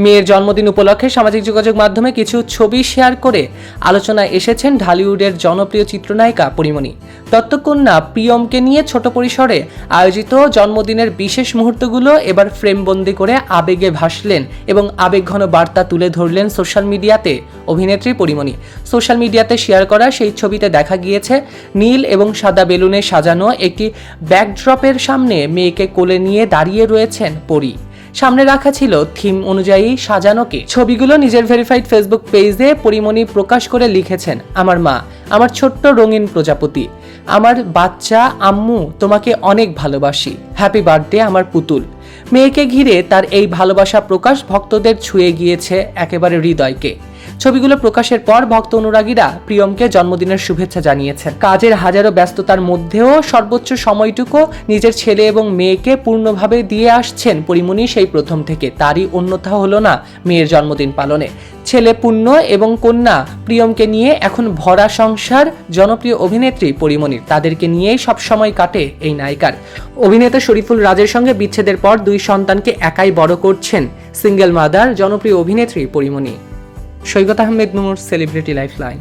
মেয়ের জন্মদিন উপলক্ষে সামাজিক যোগাযোগ মাধ্যমে কিছু ছবি শেয়ার করে আলোচনায় এসেছেন ঢালিউডের জনপ্রিয় চিত্রনায়িকা পরীমণি। দত্তকন্যা প্রিয়মকে নিয়ে ছোট পরিসরে আয়োজিত জন্মদিনের বিশেষ মুহূর্তগুলো এবার ফ্রেমবন্দি করে আবেগে ভাসলেন এবং আবেগঘন বার্তা তুলে ধরলেন সোশ্যাল মিডিয়াতে অভিনেত্রী পরীমণি। সোশ্যাল মিডিয়াতে শেয়ার করা সেই ছবিতে দেখা গিয়েছে নীল এবং সাদা বেলুনে সাজানো একটি ব্যাকড্রপের সামনে মেয়েকে কোলে নিয়ে দাঁড়িয়ে রয়েছেন পরী। সামনে রাখা ছিল থিম অনুযায়ী সাজানো কেক। ছবিগুলো নিজের ভেরিফাইড ফেসবুক পেজে পরীমণি প্রকাশ করে লিখেছেন, আমার মা, আমার ছোট্ট রঙিন প্রজাপতি, আমার বাচ্চা আম্মু, তোমাকে অনেক ভালোবাসি, হ্যাপি বার্থডে আমার পুতুল। মেয়েকে ঘিরে তার এই ভালোবাসা প্রকাশ ভক্তদের ছুঁয়ে গিয়েছে একেবারে হৃদয়কে। ছবিগুলো প্রকাশের পর ভক্ত অনুরাগীরা প্রিয়মকে জন্মদিনের শুভেচ্ছা জানিয়েছেন। কাজের হাজারো ব্যস্ততার মধ্যেও সর্বোচ্চ সময়টুকু নিজের ছেলে এবং মেয়েকে পূর্ণভাবে দিয়ে আসছেন পরীমণি সেই প্রথম থেকে। তারই অন্যথা হলো না মেয়ের জন্মদিন পালনে। ছেলে পূর্ণ এবং কন্যা প্রিয়মকে নিয়ে এখন ভরা সংসার জনপ্রিয় অভিনেত্রী পরীমণির। তাদেরকে নিয়েই সবসময় কাটে এই নায়িকার। অভিনেতা শরীফুল রাজের সঙ্গে বিচ্ছেদের পর 2 সন্তানকে একাই বড় করছেন সিঙ্গেল মাদার জনপ্রিয় অভিনেত্রী পরীমণি। সৈকত আহমেদ নূর, সেলিব্রিটি লাইফলাইন।